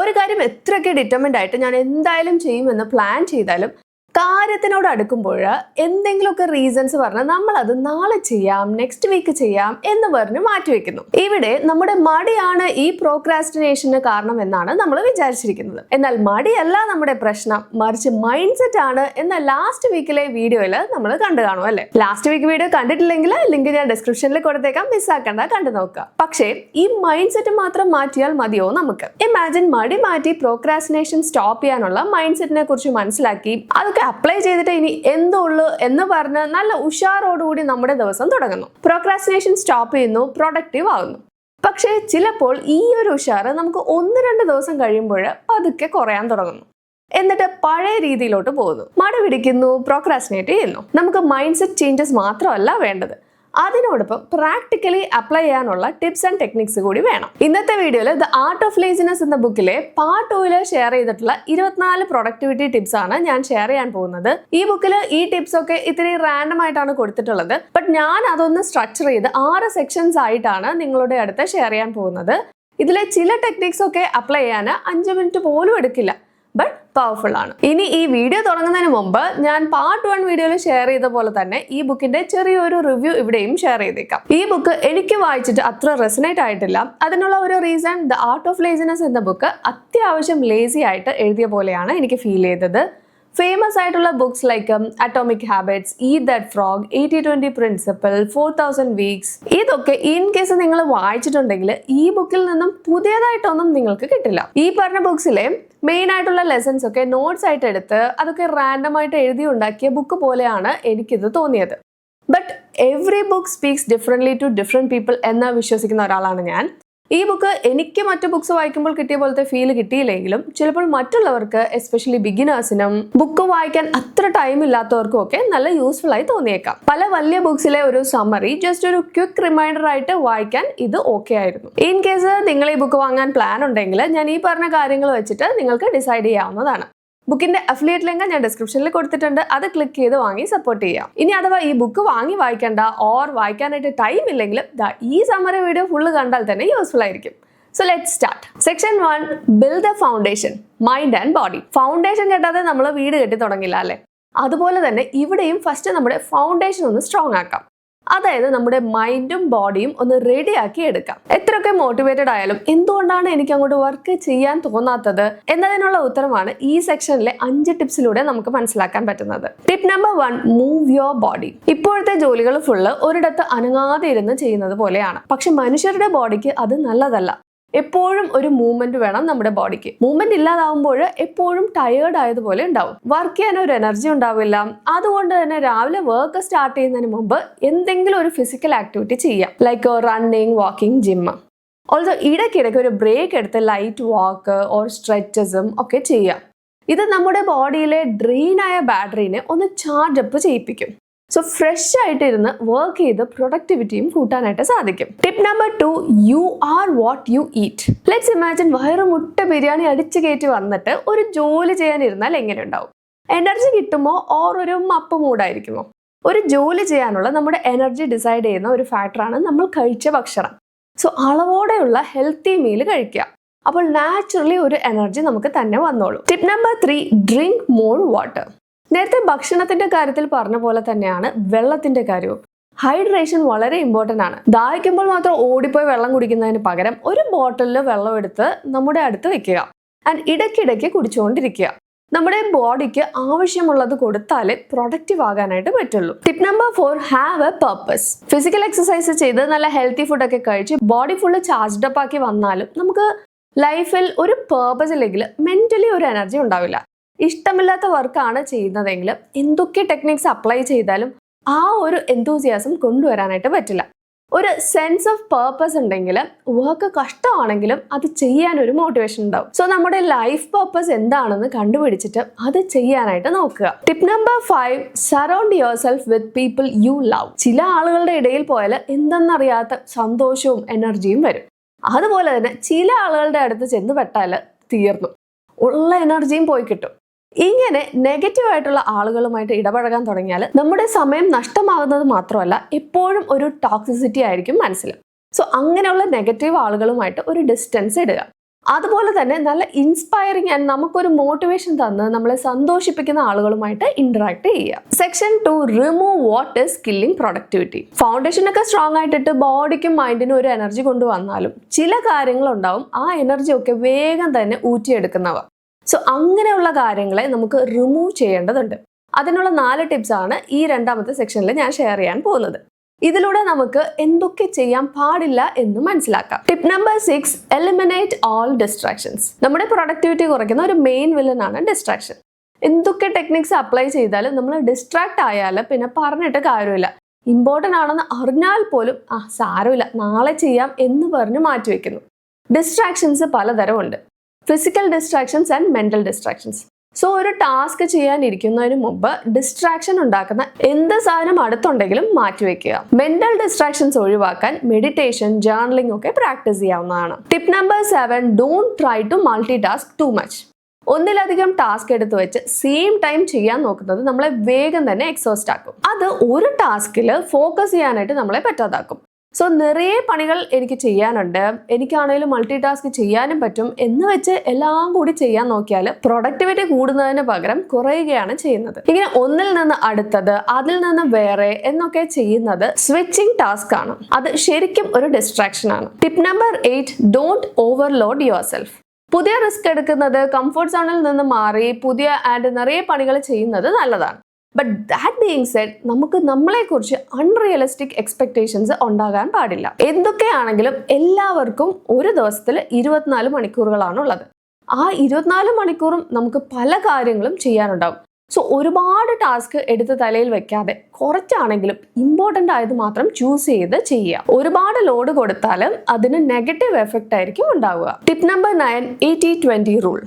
ഒരു കാര്യം എത്രയൊക്കെ ഡിറ്റർമിൻഡ് ആയിട്ട് ഞാൻ എന്തായാലും ചെയ്യുമെന്ന് പ്ലാൻ ചെയ്താലും കാര്യത്തിനോട് അടുക്കുമ്പോൾ എന്തെങ്കിലുമൊക്കെ റീസൺസ് പറഞ്ഞാൽ നമ്മൾ അത് നാളെ ചെയ്യാം, നെക്സ്റ്റ് വീക്ക് ചെയ്യാം എന്ന് പറഞ്ഞ് മാറ്റിവെക്കുന്നു. ഇവിടെ നമ്മുടെ മടിയാണ് ഈ പ്രോക്രാസ്റ്റിനേഷന് കാരണം എന്നാണ് നമ്മൾ വിചാരിച്ചിരിക്കുന്നത്. എന്നാൽ മടിയല്ല നമ്മുടെ പ്രശ്നം, മറിച്ച് മൈൻഡ് സെറ്റ് ആണ് എന്ന ലാസ്റ്റ് വീക്കിലെ വീഡിയോയിൽ നമ്മൾ കണ്ടു കാണും അല്ലെ? ലാസ്റ്റ് വീക്ക് വീഡിയോ കണ്ടിട്ടില്ലെങ്കിൽ ലിങ്ക് ഞാൻ ഡിസ്ക്രിപ്ഷനിൽ കൊടുത്തേക്കാം, മിസ്സാക്കണ്ട, കണ്ടു നോക്കുക. പക്ഷേ ഈ മൈൻഡ് സെറ്റ് മാത്രം മാറ്റിയാൽ മതിയോ നമുക്ക്? ഇമാജിൻ മടി മാറ്റി പ്രോക്രാസ്റ്റിനേഷൻ സ്റ്റോപ്പ് ചെയ്യാനുള്ള മൈൻഡ് സെറ്റിനെ കുറിച്ച് മനസ്സിലാക്കി അതൊക്കെ അപ്ലൈ ചെയ്തിട്ട് ഇനി എന്തുള്ളൂ എന്ന് പറഞ്ഞ് നല്ല ഉഷാറോടുകൂടി നമ്മുടെ ദിവസം തുടങ്ങുന്നു. പ്രോക്രാസ്റ്റിനേഷൻ സ്റ്റോപ്പ് ചെയ്യുന്നു, പ്രൊഡക്റ്റീവ് ആകുന്നു. പക്ഷേ ചിലപ്പോൾ ഈ ഒരു ഉഷാറ് നമുക്ക് 1-2 ദിവസം കഴിയുമ്പോൾ പതുക്കെ കുറയാൻ തുടങ്ങുന്നു. എന്നിട്ട് പഴയ രീതിയിലോട്ട് പോകുന്നു, മടി പിടിക്കുന്നു, പ്രോക്രാസ്റ്റിനേറ്റ് ചെയ്യുന്നു. നമുക്ക് മൈൻഡ് സെറ്റ് ചേഞ്ചസ് മാത്രമല്ല വേണ്ടത്, അതിനോടൊപ്പം പ്രാക്ടിക്കലി അപ്ലൈ ചെയ്യാനുള്ള ടിപ്സ് ആൻഡ് ടെക്നിക്സ് കൂടി വേണം. ഇന്നത്തെ വീഡിയോയിൽ ദ ആർട്ട് ഓഫ് ലേസിനെസ് എന്ന ബുക്കിലെ പാർട്ട് 2 ഷെയർ ചെയ്തിട്ടുള്ള 24 പ്രൊഡക്ടിവിറ്റി ടിപ്സ് ആണ് ഞാൻ ഷെയർ ചെയ്യാൻ പോകുന്നത്. ഈ ബുക്കിൽ ഈ ടിപ്സ് ഒക്കെ ഇത്തിരി റാൻഡം ആയിട്ടാണ് കൊടുത്തിട്ടുള്ളത്. ബട്ട് ഞാൻ അതൊന്ന് സ്ട്രക്ചർ ചെയ്ത് 6 സെക്ഷൻസ് ആയിട്ടാണ് നിങ്ങളുടെ അടുത്ത് ഷെയർ ചെയ്യാൻ പോകുന്നത്. ഇതിലെ ചില ടെക്നിക്സ് ഒക്കെ അപ്ലൈ ചെയ്യാൻ 5 മിനിറ്റ് പോലും എടുക്കില്ല, ബട്ട് പവർഫുൾ ആണ്. ഇനി ഈ വീഡിയോ തുടങ്ങുന്നതിന് മുമ്പ് ഞാൻ പാർട്ട് 1 വീഡിയോയിൽ ഷെയർ ചെയ്ത പോലെ തന്നെ ഈ ബുക്കിന്റെ ചെറിയൊരു റിവ്യൂ ഇവിടെയും ഷെയർ ചെയ്തേക്കാം. ഈ ബുക്ക് എനിക്ക് വായിച്ചിട്ട് അത്ര റെസനേറ്റ് ആയിട്ടില്ല. അതിനുള്ള ഒരു reason the art of laziness എന്ന ബുക്ക് അത്യാവശ്യം ലേസി ആയിട്ട് എഴുതിയ പോലെയാണ് എനിക്ക് ഫീൽ ചെയ്തത്. ഫേമസ് ആയിട്ടുള്ള books like atomic habits, eat that frog, 80-20 principle, 4000 weeks, ഇതൊക്കെ ഇൻ കേസ് നിങ്ങൾ വായിച്ചിട്ടുണ്ടെങ്കിൽ ഈ ബുക്കിൽ നിന്നും പുതിയതായിട്ടൊന്നും നിങ്ങൾക്ക് കിട്ടില്ല. ഈ പറഞ്ഞ ബുക്സിലെ മെയിൻ ആയിട്ടുള്ള ലെസൺസ് ഒക്കെ നോട്ട്സ് ആയിട്ട് എടുത്ത് അതൊക്കെ റാൻഡം ആയിട്ട് എഴുതി ഉണ്ടാക്കിയ ബുക്ക് പോലെയാണ് എനിക്കിത് തോന്നിയത്. But every book speaks differently to different people എന്ന് വിശ്വസിക്കുന്ന ഒരാളാണ് ഞാൻ. ഈ ബുക്ക് എനിക്ക് മറ്റു ബുക്സ് വായിക്കുമ്പോൾ കിട്ടിയ പോലത്തെ ഫീൽ കിട്ടിയില്ലെങ്കിലും ചിലപ്പോൾ മറ്റുള്ളവർക്ക്, എസ്പെഷ്യലി ബിഗിനേഴ്സിനും ബുക്ക് വായിക്കാൻ അത്ര ടൈം ഇല്ലാത്തവർക്കും ഒക്കെ നല്ല യൂസ്ഫുൾ ആയി തോന്നിയേക്കാം. പല വലിയ ബുക്സിലെ ഒരു സമ്മറി ജസ്റ്റ് ഒരു ക്വിക്ക് റിമൈൻഡർ ആയിട്ട് വായിക്കാൻ ഇത് ഓക്കെ ആയിരുന്നു. ഇൻ കേസ് നിങ്ങൾ ഈ ബുക്ക് വാങ്ങാൻ പ്ലാൻ ഉണ്ടെങ്കിൽ ഞാൻ ഈ പറഞ്ഞ കാര്യങ്ങൾ വെച്ചിട്ട് നിങ്ങൾക്ക് ഡിസൈഡ് ചെയ്യാവുന്നതാണ്. ബുക്കിന്റെ അഫിലിയേറ്റ് ലിങ്ക് ഞാൻ ഡിസ്ക്രിപ്ഷനിൽ കൊടുത്തിട്ടുണ്ട്, അത് ക്ലിക്ക് ചെയ്ത് വാങ്ങി സപ്പോർട്ട് ചെയ്യാം. ഇനി അഥവാ ഈ ബുക്ക് വാങ്ങി വായിക്കണ്ട ഓർ വായിക്കാനായിട്ട് ടൈം ഇല്ലെങ്കിൽ ഈ സമ്മറി വീഡിയോ ഫുള്ള് കണ്ടാൽ തന്നെ യൂസ്ഫുൾ ആയിരിക്കും. So let's start. Section 1, build the foundation, mind and body. Foundation കേട്ടാതെ നമ്മൾ വീട് കെട്ടി തുടങ്ങില്ല അല്ലെ? അതുപോലെ തന്നെ ഇവിടെയും ഫസ്റ്റ് നമ്മുടെ ഫൗണ്ടേഷൻ ഒന്ന് സ്ട്രോങ് ആക്കാം. അതായത് നമ്മുടെ മൈൻഡും ബോഡിയും ഒന്ന് റെഡി ആക്കി എടുക്കാം. എത്രയൊക്കെ മോട്ടിവേറ്റഡ് ആയാലും എന്തുകൊണ്ടാണ് എനിക്ക് അങ്ങോട്ട് വർക്ക് ചെയ്യാൻ തോന്നാത്തത് എന്നതിനുള്ള ഉത്തരമാണ് ഈ സെക്ഷനിലെ 5 ടിപ്സിലൂടെ നമുക്ക് മനസ്സിലാക്കാൻ പറ്റുന്നത്. Tip number 1, move your body. ഇപ്പോഴത്തെ ജോലികൾ ഫുള്ള് ഒരിടത്ത് അനങ്ങാതെ ഇരുന്ന് ചെയ്യുന്നത് പോലെയാണ്. പക്ഷെ മനുഷ്യരുടെ ബോഡിക്ക് അത് നല്ലതല്ല. എപ്പോഴും ഒരു മൂവ്മെന്റ് വേണം നമ്മുടെ ബോഡിക്ക്. മൂവ്മെന്റ് ഇല്ലാതാവുമ്പോൾ എപ്പോഴും ടയേർഡ് ആയതുപോലെ ഉണ്ടാവും, വർക്ക് ചെയ്യാൻ ഒരു എനർജി ഉണ്ടാവില്ല. അതുകൊണ്ട് തന്നെ രാവിലെ വർക്ക് സ്റ്റാർട്ട് ചെയ്യുന്നതിന് മുമ്പ് എന്തെങ്കിലും ഒരു ഫിസിക്കൽ ആക്ടിവിറ്റി ചെയ്യാം, like running, walking, gym. Also ഇടയ്ക്കിടയ്ക്ക് ഒരു ബ്രേക്ക് എടുത്ത് ലൈറ്റ് വാക്ക് ഓർ സ്ട്രെച്ചസും ഒക്കെ ചെയ്യാം. ഇത് നമ്മുടെ ബോഡിയിലെ ഡ്രെയിൻ ആയ ബാറ്ററിനെ ഒന്ന് ചാർജ് അപ്പ് ചെയ്യിപ്പിക്കും. സോ ഫ്രഷ് ആയിട്ട് ഇരുന്ന് വർക്ക് ചെയ്ത് പ്രൊഡക്ടിവിറ്റിയും കൂട്ടാനായിട്ട് സാധിക്കും. Tip number 2, you are what you eat. Let's imagine വയറ് മുട്ട ബിരിയാണി അടിച്ചു കയറ്റി വന്നിട്ട് ഒരു ജോലി ചെയ്യാനിരുന്നാൽ എങ്ങനെ ഉണ്ടാവും? എനർജി കിട്ടുമോ ഓർ ഒരു മപ്പ് മൂടായിരിക്കുമോ? ഒരു ജോലി ചെയ്യാനുള്ള നമ്മുടെ എനർജി ഡിസൈഡ് ചെയ്യുന്ന ഒരു ഫാക്ടറാണ് നമ്മൾ കഴിച്ച ഭക്ഷണം. സോ അളവോടെയുള്ള ഹെൽത്തി മീൽ കഴിക്കുക. അപ്പോൾ നാച്ചുറലി ഒരു എനർജി നമുക്ക് തന്നെ വന്നോളൂ. Tip number 3, drink more water. നേരത്തെ ഭക്ഷണത്തിന്റെ കാര്യത്തിൽ പറഞ്ഞ പോലെ തന്നെയാണ് വെള്ളത്തിന്റെ കാര്യവും. ഹൈഡ്രേഷൻ വളരെ ഇമ്പോർട്ടൻ്റ് ആണ്. ദാഹിക്കുമ്പോൾ മാത്രം ഓടിപ്പോയി വെള്ളം കുടിക്കുന്നതിന് പകരം ഒരു ബോട്ടിലിൽ വെള്ളം എടുത്ത് നമ്മുടെ അടുത്ത് വെക്കുക ആൻഡ് ഇടയ്ക്കിടയ്ക്ക് കുടിച്ചുകൊണ്ടിരിക്കുക. നമ്മുടെ ബോഡിക്ക് ആവശ്യമുള്ളത് കൊടുത്താലേ പ്രൊഡക്റ്റീവ് ആകാനായിട്ട് പറ്റുള്ളൂ. Tip number 4, have A purpose. Physical exercise ചെയ്ത് നല്ല ഹെൽത്തി ഫുഡൊക്കെ കഴിച്ച് ബോഡി ഫുള്ള് ചാർജ്ഡ് അപ്പ് ആക്കി വന്നാലും നമുക്ക് ലൈഫിൽ ഒരു പേർപ്പസ് ഇല്ലെങ്കിൽ മെന്റലി ഒരു എനർജി ഉണ്ടാവില്ല. ഇഷ്ടമില്ലാത്ത വർക്കാണ് ചെയ്യുന്നതെങ്കിൽ എന്തൊക്കെ ടെക്നിക്സ് അപ്ലൈ ചെയ്താലും ആ ഒരു എന്തൂസിയാസം കൊണ്ടുവരാനായിട്ട് പറ്റില്ല. ഒരു സെൻസ് ഓഫ് പേർപ്പസ് ഉണ്ടെങ്കിൽ വർക്ക് കഷ്ടമാണെങ്കിലും അത് ചെയ്യാൻ ഒരു മോട്ടിവേഷൻ ഉണ്ടാവും. സോ നമ്മുടെ ലൈഫ് പേർപ്പസ് എന്താണെന്ന് കണ്ടുപിടിച്ചിട്ട് അത് ചെയ്യാനായിട്ട് നോക്കുക. Tip number 5, surround your self with people you love. ചില ആളുകളുടെ ഇടയിൽ പോയാൽ എന്തെന്നറിയാത്ത സന്തോഷവും എനർജിയും വരും. അതുപോലെ തന്നെ ചില ആളുകളുടെ അടുത്ത് ചെന്ന് പെട്ടാൽ തീർന്നു, ഉള്ള എനർജിയും പോയി കിട്ടും. ഇങ്ങനെ നെഗറ്റീവ് ആയിട്ടുള്ള ആളുകളുമായിട്ട് ഇടപഴകാൻ തുടങ്ങിയാൽ നമ്മുടെ സമയം നഷ്ടമാകുന്നത് മാത്രമല്ല എപ്പോഴും ഒരു ടോക്സിസിറ്റി ആയിരിക്കും മനസ്സിൽ. സോ അങ്ങനെയുള്ള നെഗറ്റീവ് ആളുകളുമായിട്ട് ഒരു ഡിസ്റ്റൻസ് ഇടുക. അതുപോലെ തന്നെ നല്ല ഇൻസ്പയറിംഗ് ആൻഡ് നമുക്കൊരു മോട്ടിവേഷൻ തന്ന് നമ്മളെ സന്തോഷിപ്പിക്കുന്ന ആളുകളുമായിട്ട് ഇന്ററാക്ട് ചെയ്യുക. Section 2, remove what is killing productivity. Foundation ഒക്കെ സ്ട്രോങ് ആയിട്ടിട്ട് ബോഡിക്കും മൈൻഡിനും ഒരു എനർജി കൊണ്ടുവന്നാലും ചില കാര്യങ്ങളുണ്ടാവും ആ എനർജി ഒക്കെ വേഗം തന്നെ ഊറ്റിയെടുക്കുന്നവ. സോ അങ്ങനെയുള്ള കാര്യങ്ങളെ നമുക്ക് റിമൂവ് ചെയ്യേണ്ടതുണ്ട്. അതിനുള്ള 4 ടിപ്സ് ആണ് ഈ രണ്ടാമത്തെ സെക്ഷനിൽ ഞാൻ ഷെയർ ചെയ്യാൻ പോകുന്നത്. ഇതിലൂടെ നമുക്ക് എന്തൊക്കെ ചെയ്യാൻ പാടില്ല എന്ന് മനസ്സിലാക്കാം. Tip number 6, eliminate all distractions. നമ്മുടെ പ്രൊഡക്ടിവിറ്റി കുറയ്ക്കുന്ന ഒരു മെയിൻ വില്ലൻ ആണ് ഡിസ്ട്രാക്ഷൻ. എന്തൊക്കെ ടെക്നിക്സ് അപ്ലൈ ചെയ്താലും നമ്മൾ ഡിസ്ട്രാക്ട് ആയാൽ പിന്നെ പറഞ്ഞിട്ട് കാര്യമില്ല. ഇമ്പോർട്ടൻ്റ് ആണെന്ന് അറിഞ്ഞാൽ പോലും സാരമില്ല നാളെ ചെയ്യാം എന്ന് പറഞ്ഞ് മാറ്റിവെക്കുന്നു. ഡിസ്ട്രാക്ഷൻസ് പലതരമുണ്ട്. Physical distractions and mental distractions. So ഒരു ടാസ്ക് ചെയ്യാനിരിക്കുന്നതിന് മുമ്പ് ഡിസ്ട്രാക്ഷൻ ഉണ്ടാക്കുന്ന എന്ത് സാധനം അടുത്തുണ്ടെങ്കിലും മാറ്റിവെക്കുക. മെന്റൽ ഡിസ്ട്രാക്ഷൻസ് ഒഴിവാക്കാൻ മെഡിറ്റേഷൻ, ജേർണലിംഗ് ഒക്കെ പ്രാക്ടീസ് ചെയ്യാവുന്നതാണ്. Tip number 7, don't try to multi task too much. ഒന്നിലധികം ടാസ്ക് എടുത്തു വെച്ച് സെയിം ടൈം ചെയ്യാൻ നോക്കുന്നത് നമ്മളെ വേഗം തന്നെ എക്സോസ്റ്റ് ആക്കും. അത് ഒരു ടാസ്കിൽ ഫോക്കസ് ചെയ്യാനായിട്ട് നമ്മളെ പറ്റാതാക്കും. സോ നിറയെ പണികൾ എനിക്ക് ചെയ്യാനുണ്ട്, എനിക്കാണെങ്കിലും മൾട്ടി ടാസ്ക് ചെയ്യാനും പറ്റും എന്ന് വെച്ച് എല്ലാം കൂടി ചെയ്യാൻ നോക്കിയാൽ പ്രൊഡക്ടിവിറ്റി കൂടുന്നതിന് പകരം കുറയുകയാണ് ചെയ്യുന്നത്. ഇങ്ങനെ ഒന്നിൽ നിന്ന് അടുത്തത്, അതിൽ നിന്ന് വേറെ എന്നൊക്കെ ചെയ്യുന്നത് സ്വിച്ചിങ് ടാസ്ക് ആണ്. അത് ശരിക്കും ഒരു ഡിസ്ട്രാക്ഷൻ ആണ്. Tip number 8, don't overload your self. പുതിയ റിസ്ക് എടുക്കുന്നത്, കംഫർട്ട് സോണിൽ നിന്ന് മാറി പുതിയ ആൻഡ് നിറയെ പണികൾ ചെയ്യുന്നത് നല്ലതാണ്. ബട്ട് ദാറ്റ് ബീയിങ് സെഡ്, നമുക്ക് നമ്മളെക്കുറിച്ച് അൺറിയലിസ്റ്റിക് എക്സ്പെക്ടേഷൻസ് ഉണ്ടാകാൻ പാടില്ല. എന്തൊക്കെയാണെങ്കിലും എല്ലാവർക്കും ഒരു ദിവസത്തിൽ 24 മണിക്കൂറുകളാണുള്ളത്. ആ 24 മണിക്കൂറും നമുക്ക് പല കാര്യങ്ങളും ചെയ്യാനുണ്ടാവും. സോ ഒരുപാട് ടാസ്ക് എടുത്ത് തലയിൽ വെക്കാതെ കുറച്ചാണെങ്കിലും ഇമ്പോർട്ടൻ്റ് ആയത് മാത്രം ചൂസ് ചെയ്ത് ചെയ്യുക. ഒരുപാട് ലോഡ് കൊടുത്താലും അതിന് നെഗറ്റീവ് എഫക്റ്റ് ആയിരിക്കും ഉണ്ടാവുക. Tip number 9, 80-20 rule.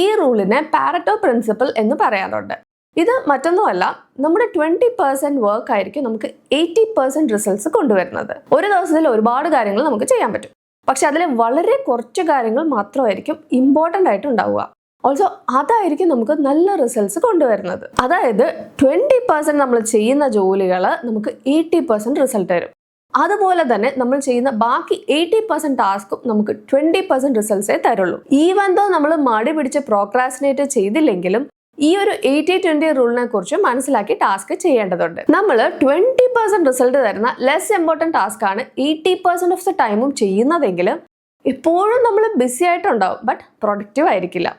ഈ റൂളിനെ പാരറ്റോ പ്രിൻസിപ്പിൾ എന്ന് പറയാറുണ്ട്. ഇത് മറ്റൊന്നുമല്ല, നമ്മുടെ 20% വർക്ക് ആയിരിക്കും നമുക്ക് 80% റിസൾട്ട്സ് കൊണ്ടുവരുന്നത്. ഒരു ദിവസത്തിൽ ഒരുപാട് കാര്യങ്ങൾ നമുക്ക് ചെയ്യാൻ പറ്റും, പക്ഷെ അതിൽ വളരെ കുറച്ച് കാര്യങ്ങൾ മാത്രമായിരിക്കും ഇമ്പോർട്ടൻ്റ് ആയിട്ട് ഉണ്ടാവുക. ഓൾസോ അതായിരിക്കും നമുക്ക് നല്ല റിസൾട്ട്സ് കൊണ്ടുവരുന്നത്. അതായത് 20% നമ്മൾ ചെയ്യുന്ന ജോലികൾ നമുക്ക് 80% റിസൾട്ട് തരും. അതുപോലെ തന്നെ നമ്മൾ ചെയ്യുന്ന ബാക്കി 80% ടാസ്കും നമുക്ക് 20% റിസൾട്ട്സേ തരുള്ളൂ. ഈവൻ ദോ നമ്മൾ മടി പിടിച്ച് പ്രോക്രാസ്റ്റിനേറ്റ് ചെയ്തില്ലെങ്കിലും ഈ ഒരു 80-20 റൂളിനെ കുറിച്ച് മനസ്സിലാക്കി ടാസ്ക് ചെയ്യേണ്ടതുണ്ട്. നമ്മൾ 20% റിസൾട്ട് തരുന്ന ലെസ് ഇമ്പോർട്ടൻറ്റ് ടാസ്ക് ആണ് 80% ഓഫ് ദ ടൈമും ചെയ്യുന്നതെങ്കിൽ എപ്പോഴും നമ്മൾ ബിസി ആയിട്ടുണ്ടാവും, ബട്ട് പ്രൊഡക്റ്റീവ് ആയിരിക്കില്ല.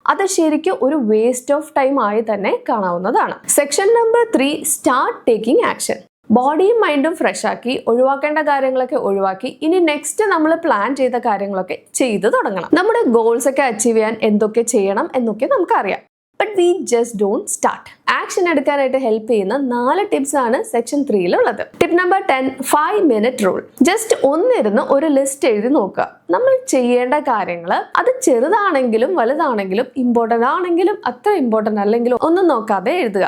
അത് ശരിക്കും ഒരു വേസ്റ്റ് ഓഫ് ടൈം ആയി തന്നെ കാണാവുന്നതാണ്. Section number 3, start taking action. ബോഡിയും മൈൻഡും ഫ്രഷ് ആക്കി ഒഴിവാക്കേണ്ട കാര്യങ്ങളൊക്കെ ഒഴിവാക്കി ഇനി നെക്സ്റ്റ് നമ്മൾ പ്ലാൻ ചെയ്ത കാര്യങ്ങളൊക്കെ ചെയ്തു തുടങ്ങണം. നമ്മുടെ ഗോൾസ് ഒക്കെ അച്ചീവ് ചെയ്യാൻ എന്തൊക്കെ ചെയ്യണം എന്നൊക്കെ നമുക്കറിയാം, but we just don't start. Action എടുക്കാനായിട്ട് ഹെൽപ്പ് ചെയ്യുന്ന 4 ടിപ്സ് ആണ് സെക്ഷൻ 3 ഉള്ളത്. Tip number 10, 5-minute rule. Just ഒന്നിരുന്ന് ഒരു ലിസ്റ്റ് എഴുതി നോക്കുക. നമ്മൾ ചെയ്യേണ്ട കാര്യങ്ങൾ അത് ചെറുതാണെങ്കിലും വലുതാണെങ്കിലും ഇമ്പോർട്ടൻ്റ് ആണെങ്കിലും അത്ര ഇമ്പോർട്ടൻ്റ് അല്ലെങ്കിലും ഒന്നും നോക്കാതെ എഴുതുക.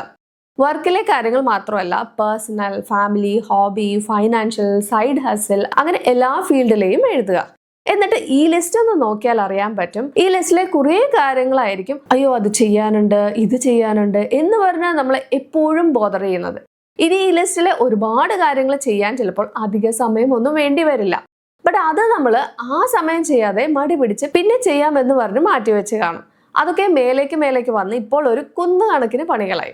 വർക്കിലെ കാര്യങ്ങൾ മാത്രമല്ല, personal, family, hobby, financial, side hustle, അങ്ങനെ എല്ലാ ഫീൽഡിലെയും എഴുതുക. എന്നിട്ട് ഈ ലിസ്റ്റ് ഒന്ന് നോക്കിയാൽ അറിയാൻ പറ്റും, ഈ ലിസ്റ്റിലെ കുറേ കാര്യങ്ങളായിരിക്കും അയ്യോ അത് ചെയ്യാനുണ്ട്, ഇത് ചെയ്യാനുണ്ട് എന്ന് പറഞ്ഞാൽ നമ്മളെ എപ്പോഴും ബോദർ ചെയ്യുന്നത്. ഇനി ഈ ലിസ്റ്റിലെ ഒരുപാട് കാര്യങ്ങൾ ചെയ്യാൻ ചിലപ്പോൾ അധിക സമയം ഒന്നും വേണ്ടി വരില്ല, ബട്ട് അത് നമ്മൾ ആ സമയം ചെയ്യാതെ മടി പിടിച്ച് പിന്നെ ചെയ്യാമെന്ന് പറഞ്ഞ് മാറ്റിവെച്ച് കാണും. അതൊക്കെ മേലേക്ക് വന്ന് ഇപ്പോൾ ഒരു കുന്നുകണക്കിന് പണികളായി.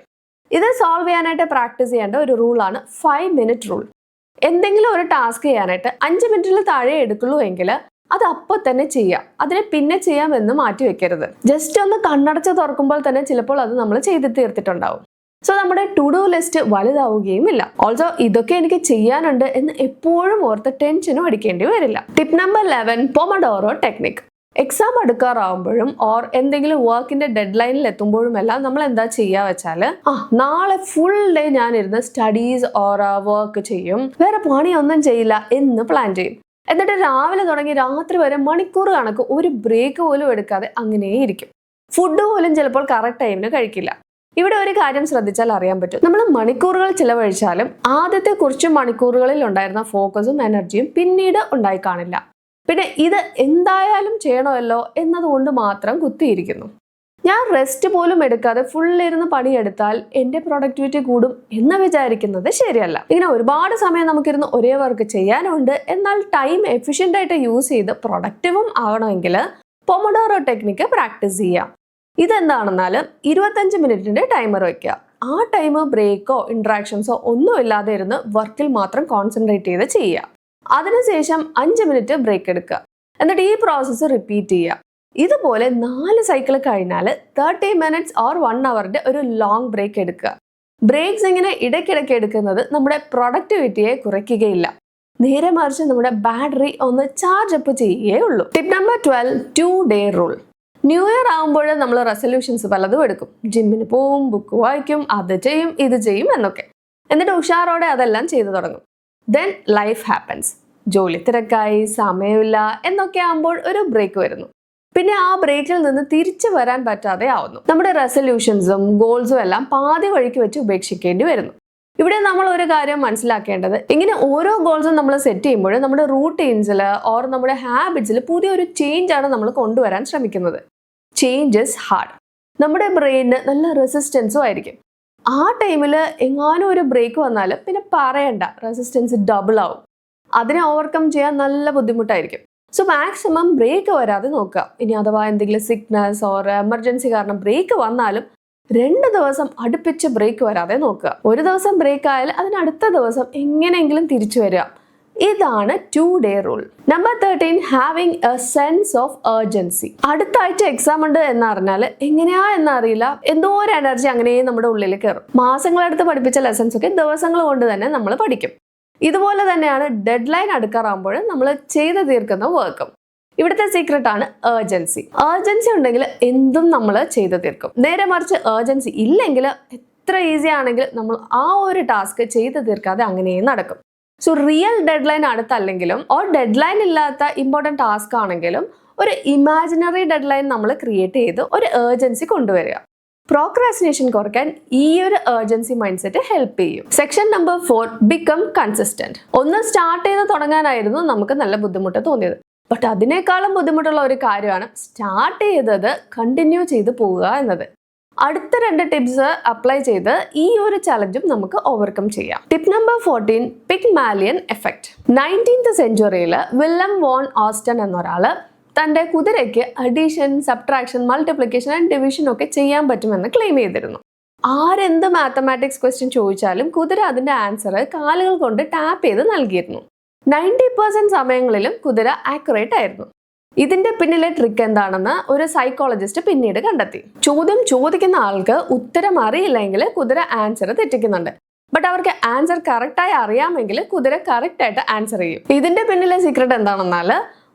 ഇത് സോൾവ് ചെയ്യാനായിട്ട് പ്രാക്ടീസ് ചെയ്യേണ്ട ഒരു റൂളാണ് 5-minute റൂൾ. എന്തെങ്കിലും ഒരു ടാസ്ക് ചെയ്യാനായിട്ട് 5 മിനിറ്റിൽ താഴെ എടുക്കുള്ളൂ എങ്കിൽ അത് അപ്പോൾ തന്നെ ചെയ്യാം, അതിനെ പിന്നെ ചെയ്യാമെന്ന് മാറ്റി വെക്കരുത്. ജസ്റ്റ് ഒന്ന് കണ്ണടച്ച് തുറക്കുമ്പോൾ തന്നെ ചിലപ്പോൾ അത് നമ്മൾ ചെയ്ത് തീർത്തിട്ടുണ്ടാവും. സോ നമ്മുടെ ടു ഡു ലിസ്റ്റ് വലുതാവുകയും ഇല്ല. ഓൾസോ ഇതൊക്കെ എനിക്ക് ചെയ്യാനുണ്ട് എന്ന് എപ്പോഴും ഓർത്ത് ടെൻഷനും അടിക്കേണ്ടി വരില്ല. Tip number 11, Pomodoro technique. Exam അടുക്കാറാവുമ്പോഴും ഓർ എന്തെങ്കിലും വർക്കിന്റെ ഡെഡ് ലൈനിൽ എത്തുമ്പോഴും എല്ലാം നമ്മൾ എന്താ ചെയ്യുക വെച്ചാൽ നാളെ ഫുൾ ഡേ ഞാനിരുന്ന് സ്റ്റഡീസ് ഓർ വർക്ക് ചെയ്യും, വേറെ പണിയൊന്നും ചെയ്യില്ല എന്ന് പ്ലാൻ ചെയ്യും. എന്നിട്ട് രാവിലെ തുടങ്ങി രാത്രി വരെ മണിക്കൂർ കണക്ക് ഒരു ബ്രേക്ക് പോലും എടുക്കാതെ അങ്ങനെ ഇരിക്കും. ഫുഡ് പോലും ചിലപ്പോൾ കറക്റ്റ് ടൈമിന് കഴിക്കില്ല. ഇവിടെ ഒരു കാര്യം ശ്രദ്ധിച്ചാൽ അറിയാൻ പറ്റും, നമ്മൾ മണിക്കൂറുകൾ ചിലവഴിച്ചാലും ആദ്യത്തെ കുറച്ച് മണിക്കൂറുകളിൽ ഉണ്ടായിരുന്ന ഫോക്കസും എനർജിയും പിന്നീട് ഉണ്ടായി കാണില്ല. പിന്നെ ഇത് എന്തായാലും ചെയ്യണമല്ലോ എന്നതുകൊണ്ട് മാത്രം കുത്തിയിരിക്കുന്നു. ഞാൻ റെസ്റ്റ് പോലും എടുക്കാതെ ഫുള്ളിരുന്ന് പണിയെടുത്താൽ എൻ്റെ പ്രൊഡക്ടിവിറ്റി കൂടും എന്ന് വിചാരിക്കുന്നത് ശരിയല്ല. ഇങ്ങനെ ഒരുപാട് സമയം നമുക്കിരുന്ന് ഒരേ വർക്ക് ചെയ്യാനുണ്ട്, എന്നാൽ ടൈം എഫിഷ്യൻ്റ് ആയിട്ട് യൂസ് ചെയ്ത് പ്രൊഡക്റ്റീവും ആകണമെങ്കിൽ പൊമഡോറോ ടെക്നിക്ക് പ്രാക്ടീസ് ചെയ്യാം. ഇതെന്താണെന്നാൽ 25 മിനിറ്റിന്റെ ടൈമർ വയ്ക്കുക. ആ ടൈം ബ്രേക്കോ ഇന്ററാക്ഷൻസോ ഒന്നും ഇല്ലാതെ ഇരുന്ന് വർക്കിൽ മാത്രം കോൺസെൻട്രേറ്റ് ചെയ്ത് ചെയ്യുക. അതിനുശേഷം 5 മിനിറ്റ് ബ്രേക്ക് എടുക്കുക. എന്നിട്ട് ഈ പ്രോസസ്സ് റിപ്പീറ്റ് ചെയ്യുക. ഇതുപോലെ 4 സൈക്കിൾ കഴിഞ്ഞാൽ 30 മിനിറ്റ്സ് ഓർ 1 അവറിന്റെ ഒരു ലോങ് ബ്രേക്ക് എടുക്കുക. ബ്രേക്സ് ഇങ്ങനെ ഇടയ്ക്കിടയ്ക്ക് എടുക്കുന്നത് നമ്മുടെ പ്രൊഡക്ടിവിറ്റിയെ കുറയ്ക്കുകയില്ല, നേരെ മറിച്ച് നമ്മുടെ ബാറ്ററി ഒന്ന് ചാർജ് അപ്പ് ചെയ്യുകയേ ഉള്ളൂ. Tip number 12, 2-day rule. New year ആകുമ്പോൾ നമ്മൾ റെസൊല്യൂഷൻസ് പലതും എടുക്കും. ജിമ്മിന് പോവും, ബുക്ക് വായിക്കും, അത് ചെയ്യും, ഇത് ചെയ്യും എന്നൊക്കെ. എന്നിട്ട് ഉഷാറോടെ അതെല്ലാം ചെയ്തു തുടങ്ങും. Then life happens. ജോലി തിരക്കായി, സമയമില്ല എന്നൊക്കെ ആകുമ്പോൾ ഒരു ബ്രേക്ക് വരുന്നു. പിന്നെ ആ ബ്രേക്കിൽ നിന്ന് തിരിച്ചു വരാൻ പറ്റാതെ ആവുന്നു. നമ്മുടെ റെസൊല്യൂഷൻസും ഗോൾസും എല്ലാം പാതി വഴിക്ക് വെച്ച് ഉപേക്ഷിക്കേണ്ടി വരുന്നു. ഇവിടെ നമ്മൾ ഒരു കാര്യം മനസ്സിലാക്കേണ്ടത്, ഇങ്ങനെ ഓരോ ഗോൾസും നമ്മൾ സെറ്റ് ചെയ്യുമ്പോൾ നമ്മുടെ റൂട്ടീൻസിൽ ഓർ നമ്മുടെ ഹാബിറ്റ്സിൽ പുതിയൊരു ചേഞ്ച് ആണ് നമ്മൾ കൊണ്ടുവരാൻ ശ്രമിക്കുന്നത്. Change is hard. നമ്മുടെ ബ്രെയിനിന് നല്ല റെസിസ്റ്റൻസും ആയിരിക്കും. ആ ടൈമിൽ എങ്ങാനും ഒരു ബ്രേക്ക് വന്നാൽ പിന്നെ പറയണ്ട, റെസിസ്റ്റൻസ് ഡബിൾ ആവും. അതിനെ ഓവർകം ചെയ്യാൻ നല്ല ബുദ്ധിമുട്ടായിരിക്കും. സോ മാക്സിമം ബ്രേക്ക് വരാതെ നോക്കുക. ഇനി അഥവാ എന്തെങ്കിലും സിക്നസ് ഓർ എമർജൻസി കാരണം ബ്രേക്ക് വന്നാലും 2 ദിവസം അടുപ്പിച്ച് ബ്രേക്ക് വരാതെ നോക്കുക. ഒരു ദിവസം ബ്രേക്ക് ആയാൽ അതിനടുത്ത ദിവസം എങ്ങനെയെങ്കിലും തിരിച്ചു വരിക. ഇതാണ് 2-day rule. Number 13, having A sense of urgency. അടുത്ത ആഴ്ച എക്സാം ഉണ്ട് എന്നറിഞ്ഞാൽ എങ്ങനെയാ എന്നറിയില്ല, എന്തോ ഒരു എനർജി അങ്ങനെ നമ്മുടെ ഉള്ളിൽ കയറും. മാസങ്ങളെടുത്ത് പഠിപ്പിച്ച ലെസൺസ് ഒക്കെ ദിവസങ്ങൾ കൊണ്ട് തന്നെ നമ്മൾ പഠിക്കും. ഇതുപോലെ തന്നെയാണ് ഡെഡ് ലൈൻ അടുക്കാറാകുമ്പോൾ നമ്മൾ ചെയ്ത് തീർക്കുന്ന വർക്കും. ഇവിടുത്തെ സീക്രട്ട് ആണ് ഏർജൻസി. ഏർജൻസി ഉണ്ടെങ്കിൽ എന്തും നമ്മൾ ചെയ്ത് തീർക്കും. നേരെ മറിച്ച് ഏർജൻസി ഇല്ലെങ്കിൽ എത്ര ഈസി ആണെങ്കിൽ നമ്മൾ ആ ഒരു ടാസ്ക് ചെയ്ത് തീർക്കാതെ അങ്ങനെ നടക്കും. സോ റിയൽ ഡെഡ് ലൈൻ അടുത്തല്ലെങ്കിലും ഓർ ഡെഡ് ലൈൻ ഇല്ലാത്ത ഇമ്പോർട്ടൻറ്റ് ടാസ്ക് ആണെങ്കിലും ഒരു ഇമാജിനറി ഡെഡ് ലൈൻ നമ്മൾ ക്രിയേറ്റ് ചെയ്ത് ഒരു ഏർജൻസി കൊണ്ടുവരിക. പ്രോക്രാസ്റ്റിനേഷൻ കുറയ്ക്കാൻ ഈ ഒരു ഏർജൻസി മൈൻഡ് സെറ്റ് ഹെൽപ്പ് ചെയ്യും. Section number 4, become consistent. ഒന്ന് സ്റ്റാർട്ട് ചെയ്ത് തുടങ്ങാനായിരുന്നു നമുക്ക് നല്ല ബുദ്ധിമുട്ട് തോന്നിയത്. ബട്ട് അതിനേക്കാളും ബുദ്ധിമുട്ടുള്ള ഒരു കാര്യമാണ് സ്റ്റാർട്ട് ചെയ്തത് കണ്ടിന്യൂ ചെയ്ത് പോവുക എന്നത്. അടുത്ത 2 ടിപ്സ് അപ്ലൈ ചെയ്ത് ഈ ഒരു ചലഞ്ചും നമുക്ക് ഓവർകം ചെയ്യാം. Tip number 14, Pygmalion effect. 19th സെഞ്ച്വറിയിൽ വില്യം വോൺ ഓസ്റ്റൺ എന്നൊരാള് തൻ്റെ കുതിരയ്ക്ക് addition, subtraction, multiplication and division ഒക്കെ ചെയ്യാൻ പറ്റുമെന്ന് ക്ലെയിം ചെയ്തിരുന്നു. ആരെന്ത് മാത്തമാറ്റിക്സ് ക്വസ്റ്റ്യൻ ചോദിച്ചാലും കുതിര അതിൻ്റെ ആൻസർ കാലുകൾ കൊണ്ട് ടാപ്പ് ചെയ്ത് നൽകിയിരുന്നു. 90% സമയങ്ങളിലും കുതിര ആക്യുറേറ്റ് ആയിരുന്നു. ഇതിന്റെ പിന്നിലെ ട്രിക്ക് എന്താണെന്ന് ഒരു സൈക്കോളജിസ്റ്റ് പിന്നീട് കണ്ടെത്തി. ചോദ്യം ചോദിക്കുന്ന ആൾക്ക് ഉത്തരം അറിയില്ലെങ്കിൽ കുതിര ആൻസർ തെറ്റിക്കുന്നുണ്ട്. ബട്ട് അവർക്ക് ആൻസർ കറക്റ്റായി അറിയാമെങ്കിൽ കുതിര കറക്റ്റായിട്ട് ആൻസർ ചെയ്യും. ഇതിന്റെ പിന്നിലെ സീക്രട്ട് എന്താണെന്നാൽ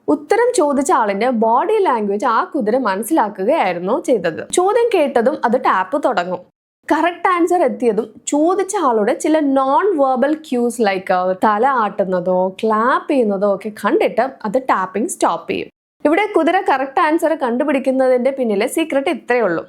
ഉത്തരം ചോദിച്ച ആളിന്റെ ബോഡി ലാംഗ്വേജ് ആ കുതിര മനസ്സിലാക്കുകയായിരുന്നു ചെയ്തത്. ചോദ്യം കേട്ടതും അത് ടാപ്പ് തുടങ്ങും. കറക്റ്റ് ആൻസർ എത്തിയതും ചോദിച്ച ആളുടെ ചില നോൺ വെർബൽ ക്യൂസ് ലൈക്ക് തല ആട്ടുന്നതോ ക്ലാപ്പ് ചെയ്യുന്നതോ ഒക്കെ കണ്ടിട്ട് അത് ടാപ്പിംഗ് സ്റ്റോപ്പ് ചെയ്യും. ഇവിടെ കുതിര കറക്റ്റ് ആൻസർ കണ്ടുപിടിക്കുന്നതിന്റെ പിന്നിലെ സീക്രട്ട് ഇത്രയേ ഉള്ളൂ.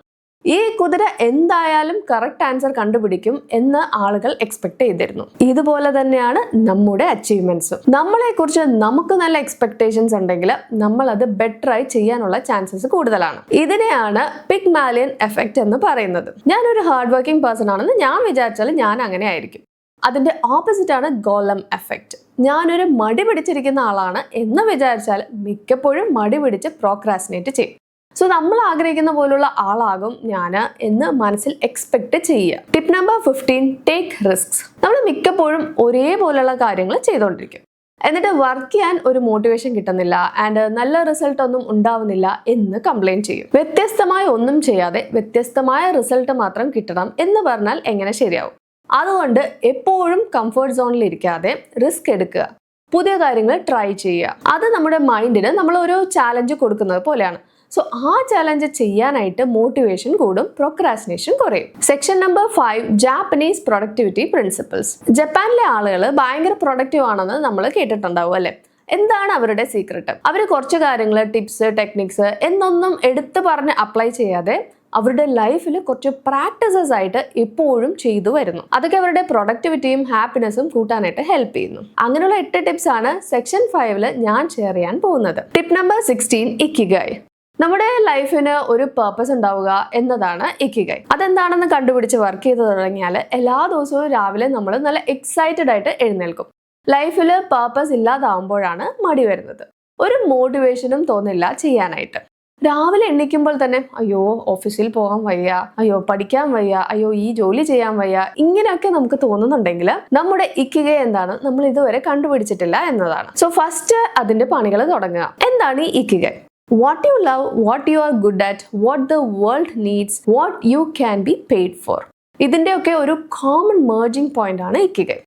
ഈ കുതിര എന്തായാലും കറക്റ്റ് ആൻസർ കണ്ടുപിടിക്കും എന്ന് ആളുകൾ എക്സ്പെക്ട് ചെയ്തിരുന്നു. ഇതുപോലെ തന്നെയാണ് നമ്മുടെ അച്ചീവ്മെന്റ്സും. നമ്മളെ കുറിച്ച് നമുക്ക് നല്ല എക്സ്പെക്ടേഷൻസ് ഉണ്ടെങ്കിൽ നമ്മൾ അത് ബെറ്റർ ആയി ചെയ്യാനുള്ള ചാൻസസ് കൂടുതലാണ്. ഇതിനെയാണ് പിഗ്മാലിയൻ എഫക്റ്റ് എന്ന് പറയുന്നത്. ഞാനൊരു ഹാർഡ് വർക്കിംഗ് പേഴ്സൺ ആണെന്ന് ഞാൻ വിചാരിച്ചാൽ ഞാൻ അങ്ങനെ ആയിരിക്കും. അതിന്റെ ഓപ്പോസിറ്റ് ആണ് ഗോലം എഫക്റ്റ്. ഞാനൊരു മടി പിടിച്ചിരിക്കുന്ന ആളാണ് എന്ന് വിചാരിച്ചാൽ മിക്കപ്പോഴും മടി പിടിച്ച് പ്രോക്രാസ്റ്റിനേറ്റ് ചെയ്യും. സോ നമ്മൾ ആഗ്രഹിക്കുന്ന പോലുള്ള ആളാകും ഞാൻ എന്ന് മനസ്സിൽ എക്സ്പെക്ട് ചെയ്യുക. Tip number 15, take risks. നമ്മൾ മിക്കപ്പോഴും ഒരേപോലെയുള്ള കാര്യങ്ങൾ ചെയ്തുകൊണ്ടിരിക്കും. എന്നിട്ട് വർക്ക് ചെയ്യാൻ ഒരു മോട്ടിവേഷൻ കിട്ടുന്നില്ല ആൻഡ് നല്ല റിസൾട്ട് ഒന്നും ഉണ്ടാവുന്നില്ല എന്ന് കംപ്ലൈൻറ്റ് ചെയ്യും. വ്യത്യസ്തമായ ഒന്നും ചെയ്യാതെ വ്യത്യസ്തമായ റിസൾട്ട് മാത്രം കിട്ടണം എന്ന് പറഞ്ഞാൽ എങ്ങനെ ശരിയാവും? അതുകൊണ്ട് എപ്പോഴും കംഫർട്ട് സോണിൽ ഇരിക്കാതെ റിസ്ക് എടുക്കുക, പുതിയ കാര്യങ്ങൾ ട്രൈ ചെയ്യുക. അത് നമ്മുടെ മൈൻഡിന് നമ്മൾ ഒരു ചാലഞ്ച് കൊടുക്കുന്നത് പോലെയാണ്. സോ ആ ചാലഞ്ച് ചെയ്യാനായിട്ട് മോട്ടിവേഷൻ കൂടും, പ്രോക്രാസ്റ്റിനേഷൻ കുറയും. Section number 5, Japanese productivity principles. ജപ്പാനിലെ ആളുകൾ ഭയങ്കര പ്രൊഡക്റ്റീവ് ആണെന്ന് നമ്മൾ കേട്ടിട്ടുണ്ടാവും അല്ലേ? എന്താണ് അവരുടെ സീക്രട്ട്? അവർ കുറച്ച് കാര്യങ്ങൾ, ടിപ്സ്, ടെക്നിക്സ് എന്നൊന്നും എടുത്തു പറഞ്ഞ് അപ്ലൈ ചെയ്യാതെ അവരുടെ ലൈഫിൽ കുറച്ച് പ്രാക്ടീസസ് ആയിട്ട് എപ്പോഴും ചെയ്തു വരുന്നു. അതൊക്കെ അവരുടെ പ്രൊഡക്ടിവിറ്റിയും ഹാപ്പിനെസ്സും കൂട്ടാനായിട്ട് ഹെൽപ്പ് ചെയ്യുന്നു. അങ്ങനെയുള്ള 8 ടിപ്സ് ആണ് സെക്ഷൻ 5 ഞാൻ ഷെയർ ചെയ്യാൻ പോകുന്നത്. Tip number 16, ikigai. നമ്മുടെ ലൈഫിന് ഒരു പേർപ്പസ് ഉണ്ടാവുക എന്നതാണ് ഇക്കിഗായ്. അതെന്താണെന്ന് കണ്ടുപിടിച്ച് വർക്ക് ചെയ്ത് തുടങ്ങിയാൽ എല്ലാ ദിവസവും രാവിലെ നമ്മൾ നല്ല എക്സൈറ്റഡ് ആയിട്ട് എഴുന്നേൽക്കും. ലൈഫിൽ പേർപ്പസ് ഇല്ലാതാവുമ്പോഴാണ് മടി വരുന്നത്. ഒരു മോട്ടിവേഷനും തോന്നില്ല ചെയ്യാനായിട്ട്. രാവിലെ എണ്ണിക്കുമ്പോൾ തന്നെ അയ്യോ ഓഫീസിൽ പോകാൻ വയ്യ, അയ്യോ പഠിക്കാൻ വയ്യ, അയ്യോ ഈ ജോലി ചെയ്യാൻ വയ്യ, ഇങ്ങനെയൊക്കെ നമുക്ക് തോന്നുന്നുണ്ടെങ്കിൽ നമ്മുടെ ഇക്കിഗൈ എന്താണ് നമ്മൾ ഇതുവരെ കണ്ടുപിടിച്ചിട്ടില്ല എന്നതാണ്. സോ ഫസ്റ്റ് അതിന്റെ പണികൾ തുടങ്ങുക. എന്താണ് ഈ ഇക്കിഗൈ? What you love, what you are good at, what the world needs, what you can be paid for. ഇതിന്റെയൊക്കെ ഒരു കോമൺ മേർജിംഗ് പോയിന്റ് ആണ് ഇക്കിഗൈ.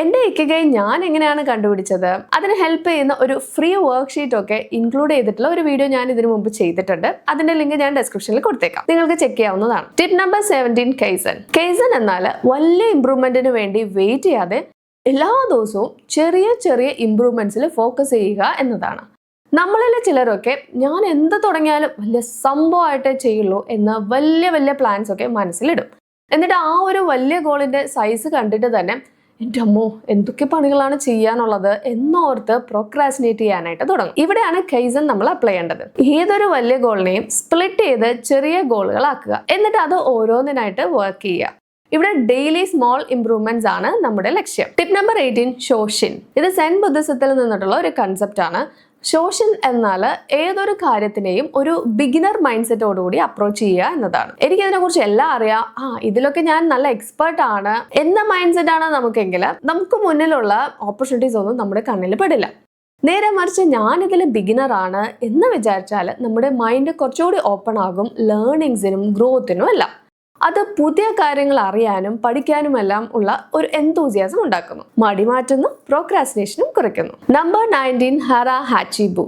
എൻ്റെ ഇക്കിഗൈ ഞാൻ എങ്ങനെയാണ് കണ്ടുപിടിച്ചത്, അതിന് ഹെൽപ്പ് ചെയ്യുന്ന ഒരു ഫ്രീ വർക്ക്ഷീറ്റ് ഒക്കെ ഇൻക്ലൂഡ് ചെയ്തിട്ടുള്ള ഒരു വീഡിയോ ഞാൻ ഇതിനു മുമ്പ് ചെയ്തിട്ടുണ്ട്. അതിന്റെ ലിങ്ക് ഞാൻ ഡിസ്ക്രിപ്ഷനിൽ കൊടുത്തേക്കാം, നിങ്ങൾക്ക് ചെക്ക് ചെയ്യാവുന്നതാണ്. Tip number 17, kaizen. കൈസൻ എന്നാൽ വലിയ ഇംപ്രൂവ്മെന്റിന് വേണ്ടി വെയിറ്റ് ചെയ്യാതെ എല്ലാ ദിവസവും ചെറിയ ചെറിയ ഇംപ്രൂവ്മെന്റ്സിൽ ഫോക്കസ് ചെയ്യുക എന്നതാണ്. നമ്മളിൽ ചിലരൊക്കെ ഞാൻ എന്ത് തുടങ്ങിയാലും വലിയ സംഭവമായിട്ടേ ചെയ്യുള്ളൂ എന്ന വലിയ വലിയ പ്ലാൻസ് ഒക്കെ മനസ്സിലിടും. എന്നിട്ട് ആ ഒരു വലിയ ഗോളിന്റെ സൈസ് കണ്ടിട്ട് തന്നെ എൻ്റെ അമ്മോ എന്തൊക്കെ പണികളാണ് ചെയ്യാനുള്ളത് എന്നോർത്ത് പ്രോക്രാസ്റ്റിനേറ്റ് ചെയ്യാനായിട്ട് തുടങ്ങും. ഇവിടെയാണ് കൈസൻ നമ്മൾ അപ്ലൈ ചെയ്യേണ്ടത്. ഏതൊരു വലിയ ഗോളിനെയും സ്പ്ലിറ്റ് ചെയ്ത് ചെറിയ ഗോളുകളാക്കുക, എന്നിട്ട് അത് ഓരോന്നിനായിട്ട് വർക്ക് ചെയ്യുക. ഇവിടെ ഡെയിലി സ്മോൾ ഇംപ്രൂവ്മെന്റ്സ് ആണ് നമ്മുടെ ലക്ഷ്യം. Tip number 18, ഷോഷിൻ. ഇത് സെൻ ബുദ്ധിസത്തിൽ നിന്നിട്ടുള്ള ഒരു കൺസെപ്റ്റ് ആണ്. ഷോഷൻ എന്നാൽ ഏതൊരു കാര്യത്തിനെയും ഒരു ബിഗിനർ മൈൻഡ് സെറ്റോടുകൂടി അപ്രോച്ച് ചെയ്യുക എന്നതാണ്. എനിക്കിതിനെ കുറിച്ച് എല്ലാം അറിയാം, ഇതിലൊക്കെ ഞാൻ നല്ല എക്സ്പേർട്ട് ആണ് എന്ന മൈൻഡ് സെറ്റ് ആണ് നമുക്കെങ്കിൽ നമുക്ക് മുന്നിലുള്ള ഓപ്പർച്യൂണിറ്റീസ് ഒന്നും നമ്മുടെ കണ്ണിൽ പെടില്ല. നേരെ മറിച്ച് ഞാനിതിൽ ബിഗിനർ ആണ് എന്ന് വിചാരിച്ചാൽ നമ്മുടെ മൈൻഡ് കുറച്ചുകൂടി ഓപ്പൺ ആകും ലേണിങ്സിനും ഗ്രോത്തിനും എല്ലാം. അത് പുതിയ കാര്യങ്ങൾ അറിയാനും പഠിക്കാനുമെല്ലാം ഉള്ള ഒരു എന്തൂസിയാസം ഉണ്ടാക്കുന്നു, മടി മാറ്റുന്നു, പ്രോക്രാസ്റ്റിനേഷനും കുറയ്ക്കുന്നു. നമ്പർ 19, ഹറ ഹാച്ചി ബു.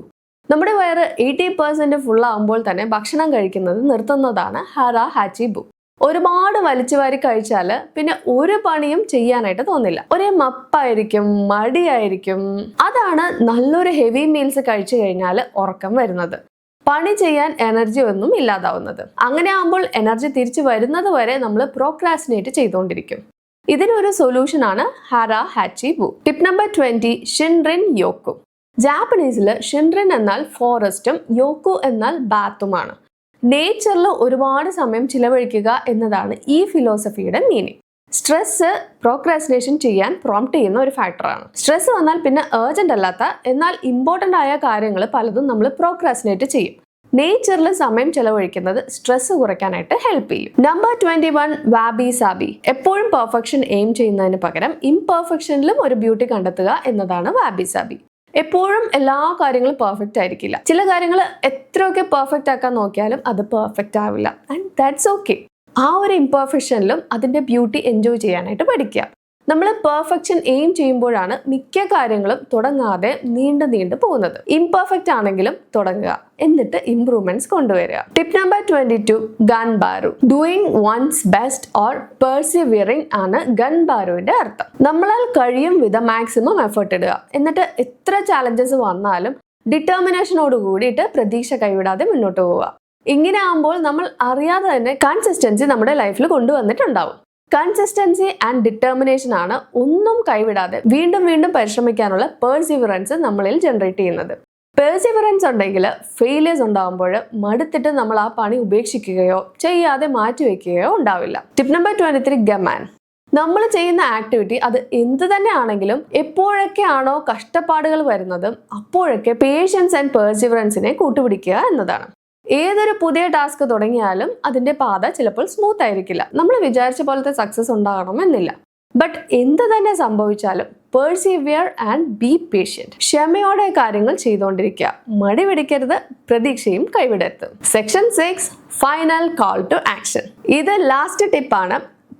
നമ്മുടെ വയറ് 80% ഫുൾ ആകുമ്പോൾ തന്നെ ഭക്ഷണം കഴിക്കുന്നത് നിർത്തുന്നതാണ് ഹറ ഹാച്ചി ബു. ഒരുപാട് വലിച്ചു വാരി കഴിച്ചാൽ പിന്നെ ഒരു പണിയും ചെയ്യാനായിട്ട് തോന്നില്ല, ഒരേ മപ്പായിരിക്കും, മടിയായിരിക്കും. അതാണ് നല്ലൊരു ഹെവി മീൽസ് കഴിച്ചു കഴിഞ്ഞാൽ ഉറക്കം വരുന്നത്, പണി ചെയ്യാൻ എനർജി ഒന്നും ഇല്ലാതാവുന്നത്. അങ്ങനെ ആകുമ്പോൾ എനർജി തിരിച്ചു വരുന്നത് വരെ നമ്മൾ പ്രോക്രാസ്റ്റിനേറ്റ് ചെയ്തുകൊണ്ടിരിക്കും. ഇതിനൊരു സൊല്യൂഷൻ ആണ് ഹറ ഹാച്ചി ബു. Tip number 20, ഷിൻറിൻ യോക്കു. ജാപ്പനീസിൽ ഷിൻറിൻ എന്നാൽ ഫോറസ്റ്റും യോക്കു എന്നാൽ ബാത്തുമാണ്. നേച്ചറിൽ ഒരുപാട് സമയം ചിലവഴിക്കുക എന്നതാണ് ഈ ഫിലോസഫിയുടെ മീനിങ്. സ്ട്രെസ് പ്രോക്രാസ്റ്റിനേഷൻ ചെയ്യാൻ പ്രോംപ്റ്റ് ചെയ്യുന്ന ഒരു ഫാക്ടറാണ്. സ്ട്രെസ് വന്നാൽ പിന്നെ ഏർജന്റ് അല്ലാത്ത എന്നാൽ ഇമ്പോർട്ടൻ്റ് ആയ കാര്യങ്ങൾ പലതും നമ്മൾ പ്രോക്രാസ്റ്റിനേറ്റ് ചെയ്യും. നേച്ചറിൽ സമയം ചെലവഴിക്കുന്നത് സ്ട്രെസ് കുറയ്ക്കാനായിട്ട് ഹെൽപ്പ് ചെയ്യും. Number 21, wabi sabi. എപ്പോഴും പെർഫെക്ഷൻ എയിം ചെയ്യുന്നതിന് പകരം ഇംപെർഫെക്ഷനിലും ഒരു ബ്യൂട്ടി കണ്ടെത്തുക എന്നതാണ് വാബി സാബി. എപ്പോഴും എല്ലാ കാര്യങ്ങളും പെർഫെക്റ്റ് ആയിരിക്കില്ല. ചില കാര്യങ്ങൾ എത്രയൊക്കെ പെർഫെക്റ്റ് ആക്കാൻ നോക്കിയാലും അത് പെർഫെക്റ്റ് ആവില്ല, ആൻഡ് ദാറ്റ്സ് ഓക്കെ. ആ ഒരു ഇംപെർഫെക്ഷനിലും അതിന്റെ ബ്യൂട്ടി എൻജോയ് ചെയ്യാനായിട്ട് പഠിക്കുക. നമ്മൾ പെർഫെക്ഷൻ എയിം ചെയ്യുമ്പോഴാണ് മിക്ക കാര്യങ്ങളും തുടങ്ങാതെ നീണ്ടു പോകുന്നത്. ഇംപെർഫെക്റ്റ് ആണെങ്കിലും തുടങ്ങുക, എന്നിട്ട് ഇംപ്രൂവ്മെന്റ്സ് കൊണ്ടുവരിക. Tip number 22, ganbaru. Doing one's best or persevering ആണ് ഗൺബാരുവിന്റെ അർത്ഥം. നമ്മളാൽ കഴിയും വിധം മാക്സിമം എഫേർട്ട് ഇടുക, എന്നിട്ട് എത്ര ചാലഞ്ചസ് വന്നാലും ഡിറ്റർമിനേഷനോട് കൂടിയിട്ട് പ്രതീക്ഷ കൈവിടാതെ മുന്നോട്ട് പോവുക. ഇങ്ങനെ ആകുമ്പോൾ നമ്മൾ അറിയാതെ തന്നെ കൺസിസ്റ്റൻസി നമ്മുടെ ലൈഫിൽ കൊണ്ടുവന്നിട്ടുണ്ടാവും. കൺസിസ്റ്റൻസി ആൻഡ് ഡിറ്റർമിനേഷൻ ആണ് ഒന്നും കൈവിടാതെ വീണ്ടും വീണ്ടും പരിശ്രമിക്കാനുള്ള പെർസിവറൻസ് നമ്മളിൽ ജനറേറ്റ് ചെയ്യുന്നത്. പെർസിവറൻസ് ഉണ്ടെങ്കിൽ ഫെയിലിയേഴ്സ് ഉണ്ടാകുമ്പോൾ മടുത്തിട്ട് നമ്മൾ ആ പണി ഉപേക്ഷിക്കുകയോ ചെയ്യാതെ മാറ്റിവെക്കുകയോ ഉണ്ടാവില്ല. Tip number 23, ഗമാൻ. നമ്മൾ ചെയ്യുന്ന ആക്ടിവിറ്റി അത് എന്ത് തന്നെ ആണെങ്കിലും എപ്പോഴൊക്കെ ആണോ കഷ്ടപ്പാടുകൾ വരുന്നത് അപ്പോഴൊക്കെ പേഷ്യൻസ് ആൻഡ് പെർസിവറൻസിനെ കൂട്ടുപിടിക്കുക എന്നതാണ്. ഏതൊരു പുതിയ ടാസ്ക് തുടങ്ങിയാലും അതിന്റെ പാത ചിലപ്പോൾ സ്മൂത്ത് ആയിരിക്കില്ല, നമ്മൾ വിചാരിച്ച പോലത്തെ സക്സസ് ഉണ്ടാകണമെന്നില്ല. ബട്ട് എന്ത് തന്നെ സംഭവിച്ചാലും പെർസീവിയർ ആൻഡ് ബി പേഷ്യന്റ്. ക്ഷമയോടെ കാര്യങ്ങൾ ചെയ്തുകൊണ്ടിരിക്കുക, മടി പിടിക്കരുത്, പ്രതീക്ഷയും കൈവിടരുത്. Section 6, final call to action. ഇത് ലാസ്റ്റ് ടിപ്പാണ്.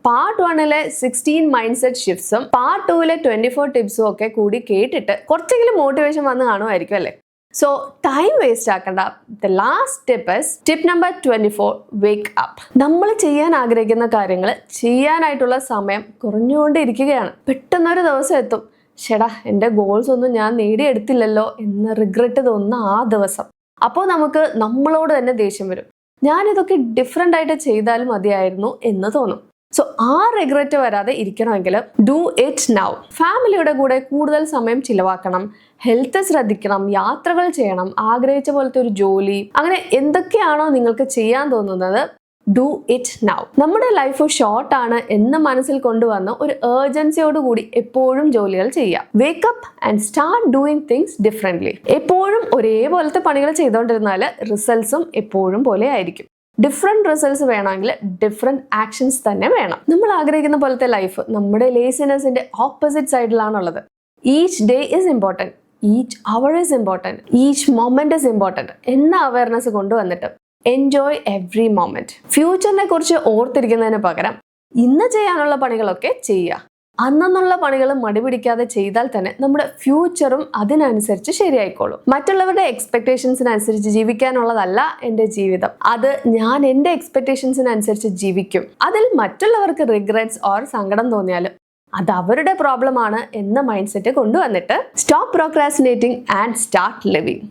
പാർട്ട് 1 16 മൈൻഡ് സെറ്റ് ഷിഫ്റ്റ്സും പാർട്ട് 2 24 ടിപ്സും ഒക്കെ കൂടി കേട്ടിട്ട് കുറച്ചെങ്കിലും മോട്ടിവേഷൻ വന്ന് കാണുമായിരിക്കും അല്ലേ? സോ ടൈം വേസ്റ്റ് ആക്കണ്ട. The last tip is tip number 24, wake up. നമ്മൾ ചെയ്യാൻ ആഗ്രഹിക്കുന്ന കാര്യങ്ങൾ ചെയ്യാനായിട്ടുള്ള സമയം കുറഞ്ഞുകൊണ്ടിരിക്കുകയാണ്. പെട്ടെന്നൊരു ദിവസം എത്തും, ചേടാ എൻ്റെ ഗോൾസ് ഒന്നും ഞാൻ നേടിയെടുത്തില്ലല്ലോ എന്ന് റിഗ്രറ്റ് തോന്നുന്ന ആ ദിവസം. അപ്പോൾ നമുക്ക് നമ്മളോട് തന്നെ ദേഷ്യം വരും, ഞാനിതൊക്കെ ഡിഫറെൻ്റ് ആയിട്ട് ചെയ്താലും മതിയായിരുന്നു എന്ന് തോന്നും. സോ ആ റിഗ്രറ്റ് വരാതെ ഇരിക്കണമെങ്കിൽ ഡു ഇറ്റ് നൗ. ഫാമിലിയുടെ കൂടെ കൂടുതൽ സമയം ചിലവാക്കണം, ഹെൽത്ത് ശ്രദ്ധിക്കണം, യാത്രകൾ ചെയ്യണം, ആഗ്രഹിച്ച പോലത്തെ ഒരു ജോലി, അങ്ങനെ എന്തൊക്കെയാണോ നിങ്ങൾക്ക് ചെയ്യാൻ തോന്നുന്നത് ഡു ഇറ്റ് നൗ. നമ്മുടെ ലൈഫ് ഷോർട്ട് ആണ് എന്ന് മനസ്സിൽ കൊണ്ടുവന്ന് ഒരു ഏർജൻസിയോടുകൂടി എപ്പോഴും ജോലികൾ ചെയ്യാം. Wake up and start doing things differently. എപ്പോഴും ഒരേപോലത്തെ പണികൾ ചെയ്തുകൊണ്ടിരുന്നാൽ റിസൾട്ട്സും എപ്പോഴും പോലെ ആയിരിക്കും. ഡിഫറെന്റ് റിസൾട്ട്സ് വേണമെങ്കിൽ ഡിഫറെന്റ് ആക്ഷൻസ് തന്നെ വേണം. നമ്മൾ ആഗ്രഹിക്കുന്ന പോലത്തെ ലൈഫ് നമ്മുടെ ലേസിനെസിന്റെ ഓപ്പോസിറ്റ് സൈഡിലാണുള്ളത്. Each day is important, each hour is important, each moment is important എന്ന അവയർനെസ് കൊണ്ടുവന്നിട്ട് എൻജോയ് എവറി മൊമെന്റ്. ഫ്യൂച്ചറിനെ കുറിച്ച് ഓർത്തിരിക്കുന്നതിന് പകരം ഇന്ന് ചെയ്യാനുള്ള പണികളൊക്കെ ചെയ്യുക. അന്നുള്ള പണികൾ മടിപിടിക്കാതെ ചെയ്താൽ തന്നെ നമ്മുടെ ഫ്യൂച്ചറും അതിനനുസരിച്ച് ശരിയായിക്കോളും. മറ്റുള്ളവരുടെ എക്സ്പെക്ടേഷൻസിനനുസരിച്ച് ജീവിക്കാനുള്ളതല്ല എൻ്റെ ജീവിതം. അത് ഞാൻ എൻ്റെ എക്സ്പെക്ടേഷൻസിനനുസരിച്ച് ജീവിക്കും. അതിൽ മറ്റുള്ളവർക്ക് റിഗ്രറ്റ്സ് ഓർ സങ്കടം തോന്നിയാലും അത് അവരുടെ പ്രോബ്ലം ആണ് എന്ന മൈൻഡ് സെറ്റ് കൊണ്ടുവന്നിട്ട് സ്റ്റോപ്പ് പ്രോക്രാസ്റ്റിനേറ്റിംഗ് ആൻഡ് സ്റ്റാർട്ട് ലിവിങ്.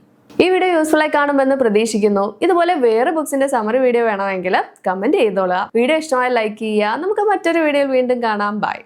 ഈ വീഡിയോ യൂസ്ഫുൾ ആയി കാണുമെന്ന് പ്രതീക്ഷിക്കുന്നു. ഇതുപോലെ വേറെ ബുക്സിന്റെ സമറി വീഡിയോ വേണമെങ്കിൽ കമന്റ് ചെയ്തോളുക. വീഡിയോ ഇഷ്ടമായി ലൈക്ക് ചെയ്യുക. നമുക്ക് മറ്റൊരു വീഡിയോയിൽ വീണ്ടും കാണാം. ബൈ.